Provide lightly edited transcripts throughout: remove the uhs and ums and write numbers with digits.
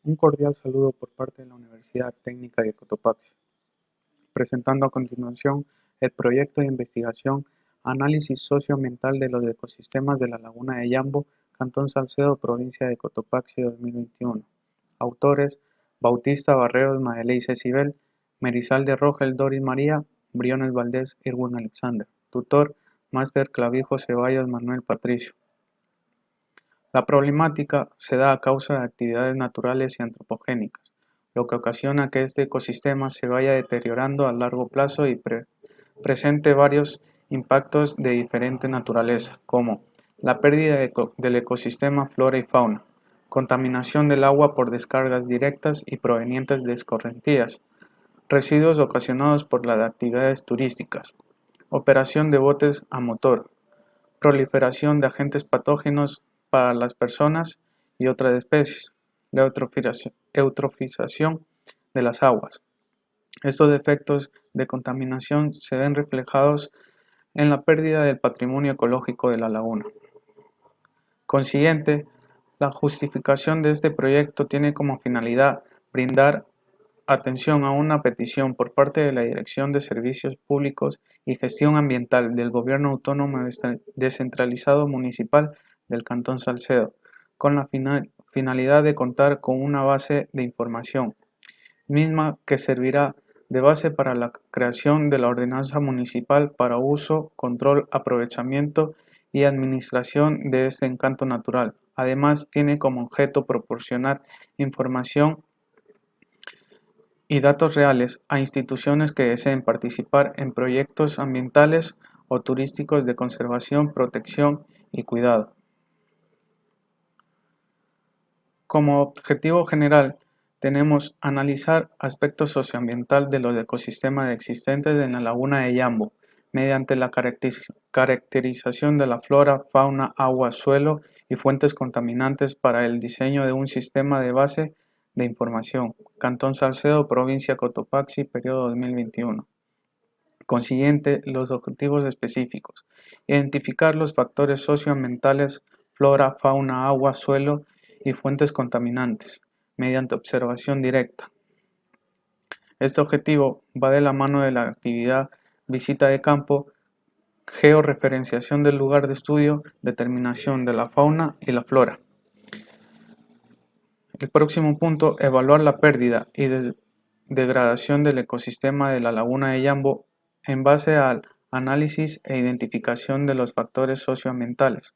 Un cordial saludo por parte de la Universidad Técnica de Cotopaxi, presentando a continuación el proyecto de investigación Análisis socioambiental de los ecosistemas de la Laguna de Yambo, Cantón Salcedo, provincia de Cotopaxi 2021. Autores: Bautista Barreros Madeley Cecibel, Merizalde Rogel Doris María, Briones Valdés Irwin Alexander. Tutor: Máster Clavijo Ceballos Manuel Patricio. La problemática se da a causa de actividades naturales y antropogénicas, lo que ocasiona que este ecosistema se vaya deteriorando a largo plazo y presente varios impactos de diferente naturaleza, como la pérdida del ecosistema flora y fauna, contaminación del agua por descargas directas y provenientes de escorrentías, residuos ocasionados por las actividades turísticas, operación de botes a motor, proliferación de agentes patógenos para las personas y otras especies, la eutrofización de las aguas. Estos efectos de contaminación se ven reflejados en la pérdida del patrimonio ecológico de la laguna. Consiguiente, la justificación de este proyecto tiene como finalidad brindar atención a una petición por parte de la Dirección de Servicios Públicos y Gestión Ambiental del Gobierno Autónomo Descentralizado Municipal del Cantón Salcedo, con la finalidad de contar con una base de información, misma que servirá de base para la creación de la ordenanza municipal para uso, control, aprovechamiento y administración de este encanto natural. Además, tiene como objeto proporcionar información y datos reales a instituciones que deseen participar en proyectos ambientales o turísticos de conservación, protección y cuidado. Como objetivo general, tenemos analizar aspectos socioambiental de los ecosistemas existentes en la laguna de Yambo, mediante la caracterización de la flora, fauna, agua, suelo y fuentes contaminantes para el diseño de un sistema de base de información. Cantón Salcedo, provincia Cotopaxi, periodo 2021. Consiguiente, los objetivos específicos. Identificar los factores socioambientales, flora, fauna, agua, suelo y fuentes contaminantes, mediante observación directa. Este objetivo va de la mano de la actividad visita de campo, georreferenciación del lugar de estudio, determinación de la fauna y la flora. El próximo punto, evaluar la pérdida y degradación del ecosistema de la laguna de Yambo en base al análisis e identificación de los factores socioambientales,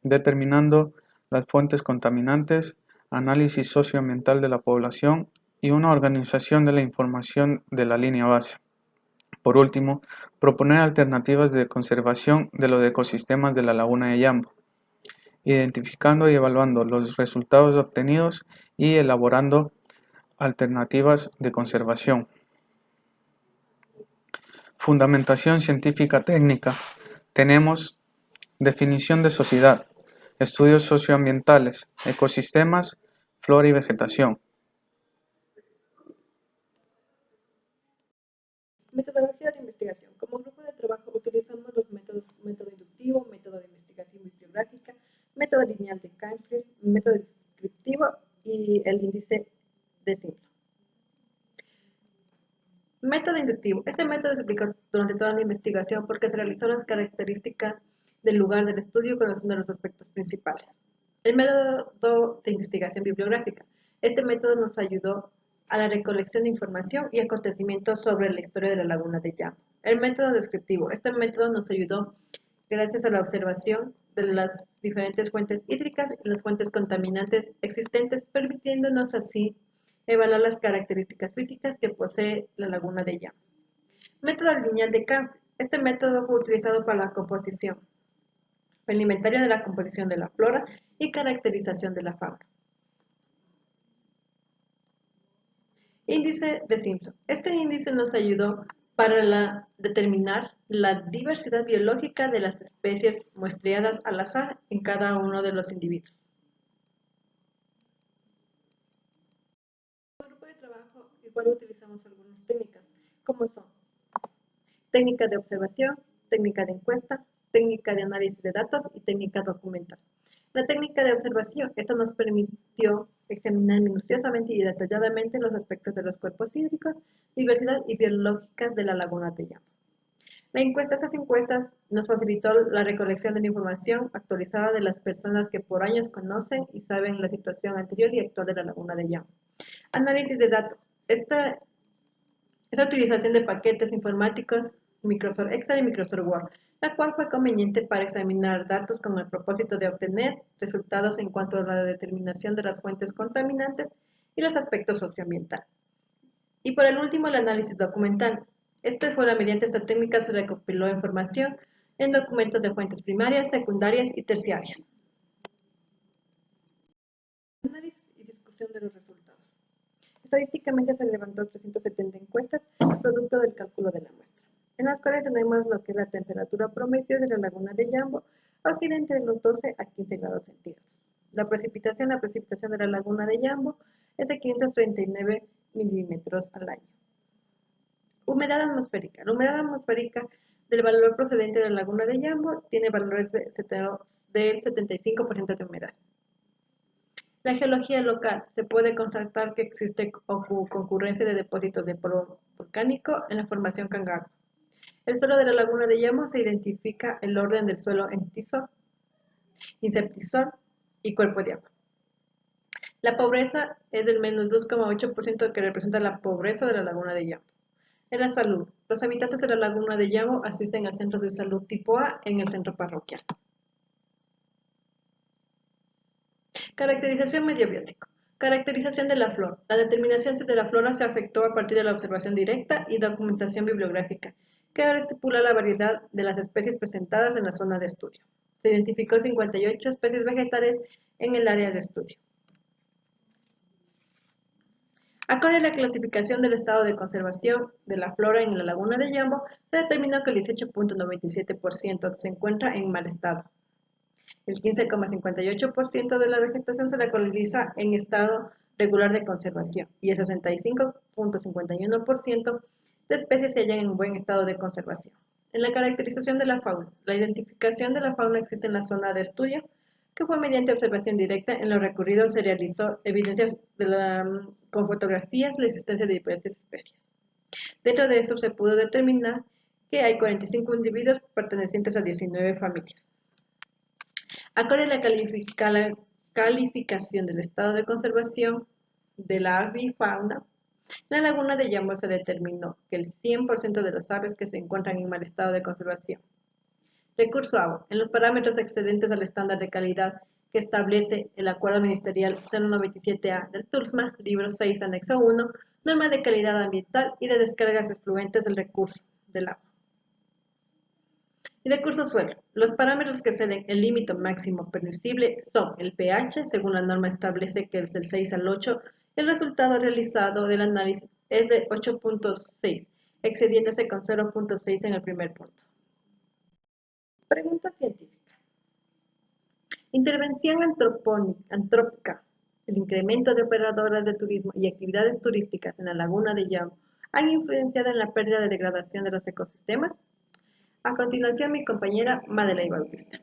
determinando las fuentes contaminantes, análisis socioambiental de la población y una organización de la información de la línea base. Por último, proponer alternativas de conservación de los ecosistemas de la laguna de Yambo, identificando y evaluando los resultados obtenidos y elaborando alternativas de conservación. Fundamentación científica técnica. Tenemos definición de sociedad, estudios socioambientales, ecosistemas, flora y vegetación. Metodología de investigación. Como grupo de trabajo utilizamos los método inductivo, método de investigación bibliográfica, método lineal de Canfield, método descriptivo y el índice de Simpson. Método inductivo. Este método se aplicó durante toda la investigación porque se realizó las características del lugar del estudio conociendo los aspectos principales. El método de investigación bibliográfica. Este método nos ayudó a la recolección de información y acontecimientos sobre la historia de la laguna de Yambo. El método descriptivo. Este método nos ayudó gracias a la observación de las diferentes fuentes hídricas y las fuentes contaminantes existentes, permitiéndonos así evaluar las características físicas que posee la laguna de Yambo. Método lineal de Canfield. Este método fue utilizado para la composición, el inventario de la composición de la flora y caracterización de la fauna. Índice de Simpson. Este índice nos ayudó para determinar la diversidad biológica de las especies muestreadas al azar en cada uno de los individuos. En el grupo de trabajo igual utilizamos algunas técnicas, como son técnica de observación, técnica de encuesta, técnica de análisis de datos y técnica documental. La técnica de observación, esta nos permitió examinar minuciosamente y detalladamente los aspectos de los cuerpos hídricos, diversidad y biológicas de la laguna de Yambo. Esas encuestas nos facilitó la recolección de la información actualizada de las personas que por años conocen y saben la situación anterior y actual de la laguna de Yambo. Análisis de datos. Esta utilización de paquetes informáticos Microsoft Excel y Microsoft Word, la cual fue conveniente para examinar datos con el propósito de obtener resultados en cuanto a la determinación de las fuentes contaminantes y los aspectos socioambientales. Y por el último, el análisis documental. Mediante esta técnica se recopiló información en documentos de fuentes primarias, secundarias y terciarias. Análisis y discusión de los resultados. Estadísticamente se levantó 370 encuestas producto del cálculo de la muestra, en las cuales tenemos lo que es la temperatura promedio de la laguna de Yambo, oscila entre los 12 a 15 grados centígrados. La precipitación de la laguna de Yambo es de 539 milímetros al año. Humedad atmosférica. La humedad atmosférica del valor procedente de la laguna de Yambo tiene valores del 75% de humedad. La geología local. Se puede constatar que existe concurrencia de depósitos de polvo volcánico en la formación Cangaco. El suelo de la laguna de Yambo se identifica el orden del suelo en tisol, inceptisol y cuerpo de agua. La pobreza es del menos 2,8% que representa la pobreza de la laguna de Yambo. En la salud, los habitantes de la laguna de Yambo asisten al centro de salud tipo A en el centro parroquial. Caracterización mediobiótico. Caracterización de la flora. La determinación de la flora se afectó a partir de la observación directa y documentación bibliográfica, que ahora estipula la variedad de las especies presentadas en la zona de estudio. Se identificó 58 especies vegetales en el área de estudio. Acorde a la clasificación del estado de conservación de la flora en la laguna de Yambo, se determinó que el 18,97% se encuentra en mal estado. El 15,58% de la vegetación se localiza en estado regular de conservación y el 65,51% de especies se hallan en buen estado de conservación. En la caracterización de la fauna, la identificación de la fauna existe en la zona de estudio, que fue mediante observación directa. En lo recurrido se realizó evidencias con fotografías la existencia de diversas especies. Dentro de esto se pudo determinar que hay 45 individuos pertenecientes a 19 familias. Acorde a la calificación del estado de conservación de la avifauna, en la laguna de Yambo se determinó que el 100% de las aves que se encuentran en mal estado de conservación. Recurso agua. En los parámetros excedentes al estándar de calidad que establece el Acuerdo Ministerial 097A del TULSMA, libro 6, anexo 1, norma de calidad ambiental y de descargas efluentes del recurso del agua. Y recurso suelo. Los parámetros que exceden el límite máximo permisible son el pH, según la norma establece que es del 6 al 8, el resultado realizado del análisis es de 8,6, excediéndose con 0,6 en el primer punto. Pregunta científica. Intervención antrópica. El incremento de operadoras de turismo y actividades turísticas en la laguna de Yambo han influenciado en la pérdida de degradación de los ecosistemas. A continuación, mi compañera Madeleine Bautista.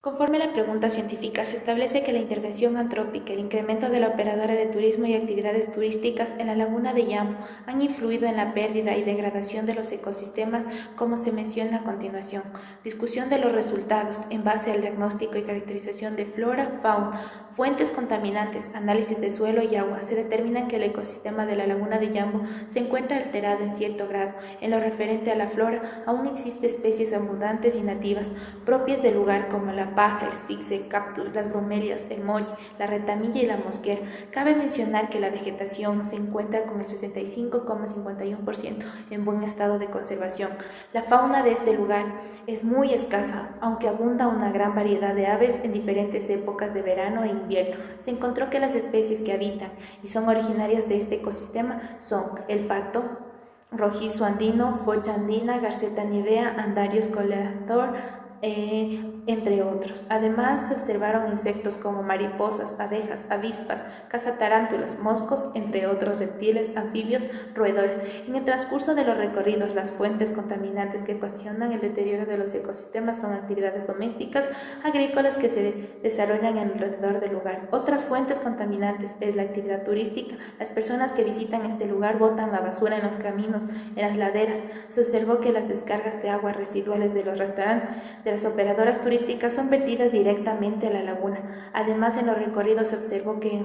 Conforme a la pregunta científica, se establece que la intervención antrópica, el incremento de la operadora de turismo y actividades turísticas en la laguna de Yambo han influido en la pérdida y degradación de los ecosistemas, como se menciona a continuación. Discusión de los resultados en base al diagnóstico y caracterización de flora, fauna, fuentes contaminantes, análisis de suelo y agua. Se determina que el ecosistema de la laguna de Yambo se encuentra alterado en cierto grado. En lo referente a la flora, aún existen especies abundantes y nativas propias del lugar, como la paja, el cixe, el cactus, las bromelias, el molle, la retamilla y la mosquera. Cabe mencionar que la vegetación se encuentra con el 65,51% en buen estado de conservación. La fauna de este lugar es muy escasa, aunque abunda una gran variedad de aves en diferentes épocas de verano e invierno. Se encontró que las especies que habitan y son originarias de este ecosistema son el pato rojizo andino, focha andina, garceta nivea, andarius coleator, entre otros. Además, se observaron insectos como mariposas, abejas, avispas, cazatarántulas, moscos, entre otros reptiles, anfibios, roedores. En el transcurso de los recorridos, las fuentes contaminantes que ocasionan el deterioro de los ecosistemas son actividades domésticas, agrícolas que se desarrollan alrededor del lugar. Otras fuentes contaminantes es la actividad turística. Las personas que visitan este lugar botan la basura en los caminos, en las laderas. Se observó que las descargas de aguas residuales de los restaurantes de las operadoras turísticas son vertidas directamente a la laguna. Además, en los recorridos se observó que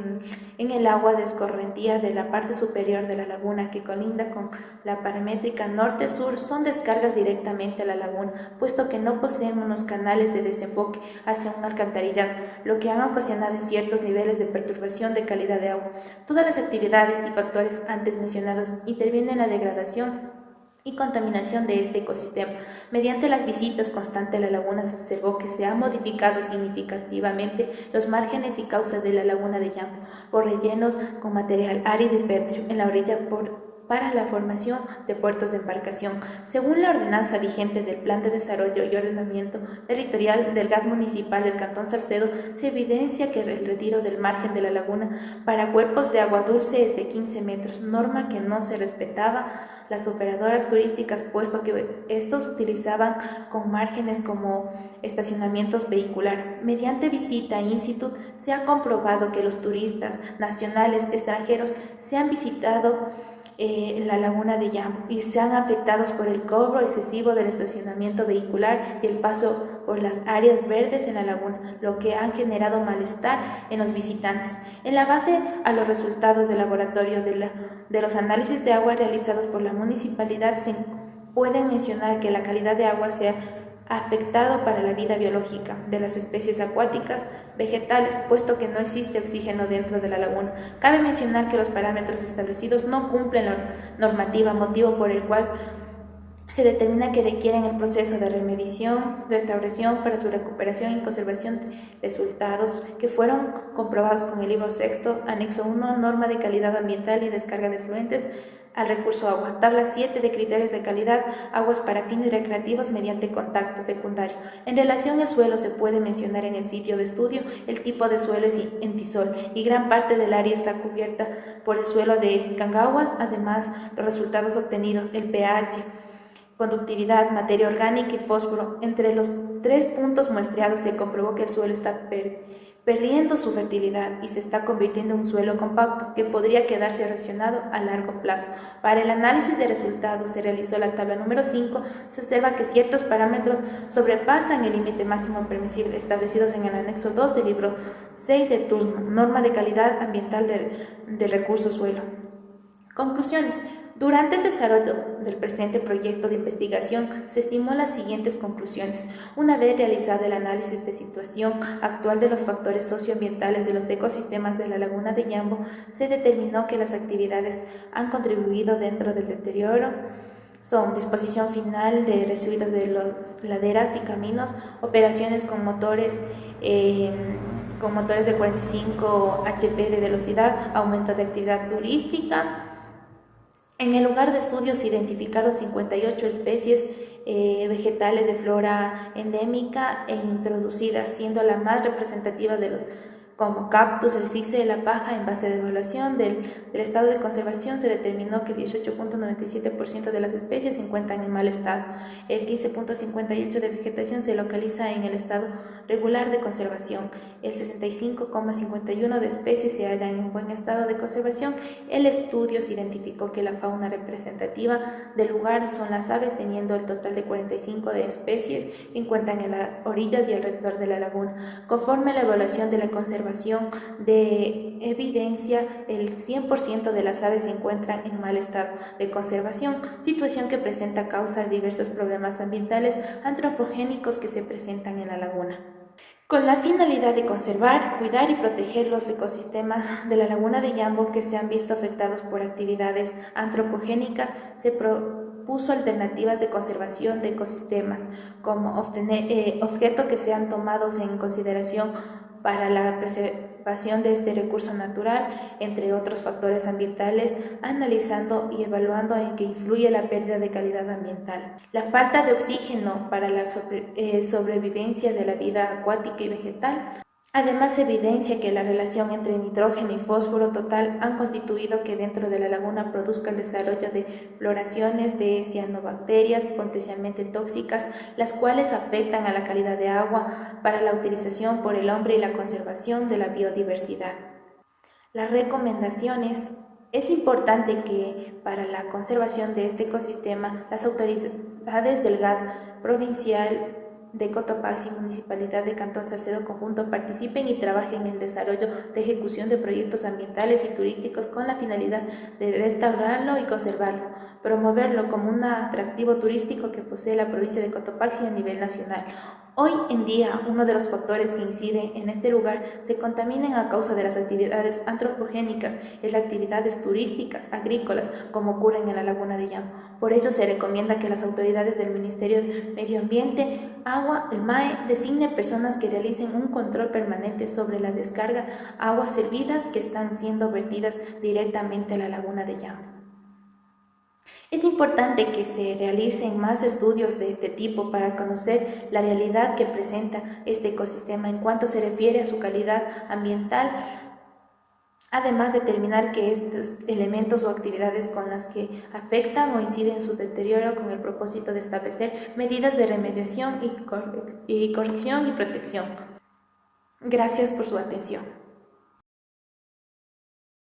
en el agua de escorrentía de la parte superior de la laguna, que colinda con la paramétrica norte-sur, son descargas directamente a la laguna, puesto que no poseen unos canales de desemboque hacia un alcantarillado, lo que han ocasionado en ciertos niveles de perturbación de calidad de agua. Todas las actividades y factores antes mencionados intervienen en la degradación y contaminación de este ecosistema. Mediante las visitas constantes a la laguna se observó que se han modificado significativamente los márgenes y causas de la laguna de Yambo por rellenos con material árido y pétreo en la orilla para la formación de puertos de embarcación. Según la ordenanza vigente del Plan de Desarrollo y Ordenamiento Territorial del GAT Municipal del Cantón Salcedo, se evidencia que el retiro del margen de la laguna para cuerpos de agua dulce es de 15 metros, norma que no se respetaba las operadoras turísticas, puesto que estos utilizaban con márgenes como estacionamientos vehiculares. Mediante visita in situ se ha comprobado que los turistas nacionales, extranjeros, se han visitado la laguna de Yambo y se han afectados por el cobro excesivo del estacionamiento vehicular y el paso por las áreas verdes en la laguna, lo que han generado malestar en los visitantes. En la base a los resultados del laboratorio de los análisis de agua realizados por la municipalidad, se pueden mencionar que la calidad de agua se ha afectado para la vida biológica de las especies acuáticas, vegetales, puesto que no existe oxígeno dentro de la laguna. Cabe mencionar que los parámetros establecidos no cumplen la normativa, motivo por el cual se determina que requieren el proceso de remediación, restauración para su recuperación y conservación de resultados que fueron comprobados con el libro sexto, anexo 1, norma de calidad ambiental y descarga de efluentes al recurso agua. Tabla 7 de criterios de calidad, aguas para fines recreativos mediante contacto secundario. En relación al suelo se puede mencionar en el sitio de estudio el tipo de suelo es entisol y gran parte del área está cubierta por el suelo de cangaguas. Además, los resultados obtenidos, el pH, conductividad, materia orgánica y fósforo. Entre los 3 puntos muestreados se comprobó que el suelo está perdiendo su fertilidad y se está convirtiendo en un suelo compacto que podría quedarse erosionado a largo plazo. Para el análisis de resultados se realizó la tabla número 5, se observa que ciertos parámetros sobrepasan el límite máximo permisible establecidos en el anexo 2 del libro 6 de turno, norma de calidad ambiental del recurso suelo. Conclusiones. Durante el desarrollo del presente proyecto de investigación se estimó las siguientes conclusiones. Una vez realizado el análisis de situación actual de los factores socioambientales de los ecosistemas de la laguna de Yambo, se determinó que las actividades han contribuido dentro del deterioro. Son disposición final de residuos de las laderas y caminos, operaciones con motores de 45 HP de velocidad, aumento de actividad turística. En el lugar de estudio se identificaron 58 especies vegetales de flora endémica e introducidas, siendo la más representativa de los como cactus, el cice de la paja. En base de evaluación del estado de conservación se determinó que el 18.97% de las especies se encuentran en mal estado. El 15.58% de vegetación se localiza en el estado regular de conservación. El 65.51% de especies se hallan en buen estado de conservación. El estudio se identificó que la fauna representativa del lugar son las aves, teniendo el total de 45 de especies que encuentran en las orillas y alrededor de la laguna. Conforme a la evaluación de la conservación de evidencia, el 100% de las aves se encuentran en mal estado de conservación, situación que presenta causa de diversos problemas ambientales antropogénicos que se presentan en la laguna. Con la finalidad de conservar, cuidar y proteger los ecosistemas de la laguna de Yambo que se han visto afectados por actividades antropogénicas, se propuso alternativas de conservación de ecosistemas como objetos que sean tomados en consideración para la preservación de este recurso natural, entre otros factores ambientales, analizando y evaluando en qué influye la pérdida de calidad ambiental. La falta de oxígeno para la sobrevivencia de la vida acuática y vegetal. Además, evidencia que la relación entre nitrógeno y fósforo total han constituido que dentro de la laguna produzca el desarrollo de floraciones de cianobacterias potencialmente tóxicas, las cuales afectan a la calidad de agua para la utilización por el hombre y la conservación de la biodiversidad. Las recomendaciones. Es importante que para la conservación de este ecosistema, las autoridades del GAD provincial de Cotopaxi, Municipalidad de Cantón Salcedo Conjunto participen y trabajen en el desarrollo de ejecución de proyectos ambientales y turísticos con la finalidad de restaurarlo y conservarlo, promoverlo como un atractivo turístico que posee la provincia de Cotopaxi a nivel nacional. Hoy en día, uno de los factores que incide en este lugar se contaminan a causa de las actividades antropogénicas es las actividades turísticas, agrícolas, como ocurren en la laguna de Yambo. Por ello, se recomienda que las autoridades del Ministerio de Medio Ambiente, Agua, el MAE, designen personas que realicen un control permanente sobre la descarga aguas servidas que están siendo vertidas directamente a la laguna de Yambo. Es importante que se realicen más estudios de este tipo para conocer la realidad que presenta este ecosistema en cuanto se refiere a su calidad ambiental, además determinar que estos elementos o actividades con las que afectan o inciden en su deterioro con el propósito de establecer medidas de remediación y corrección y protección. Gracias por su atención.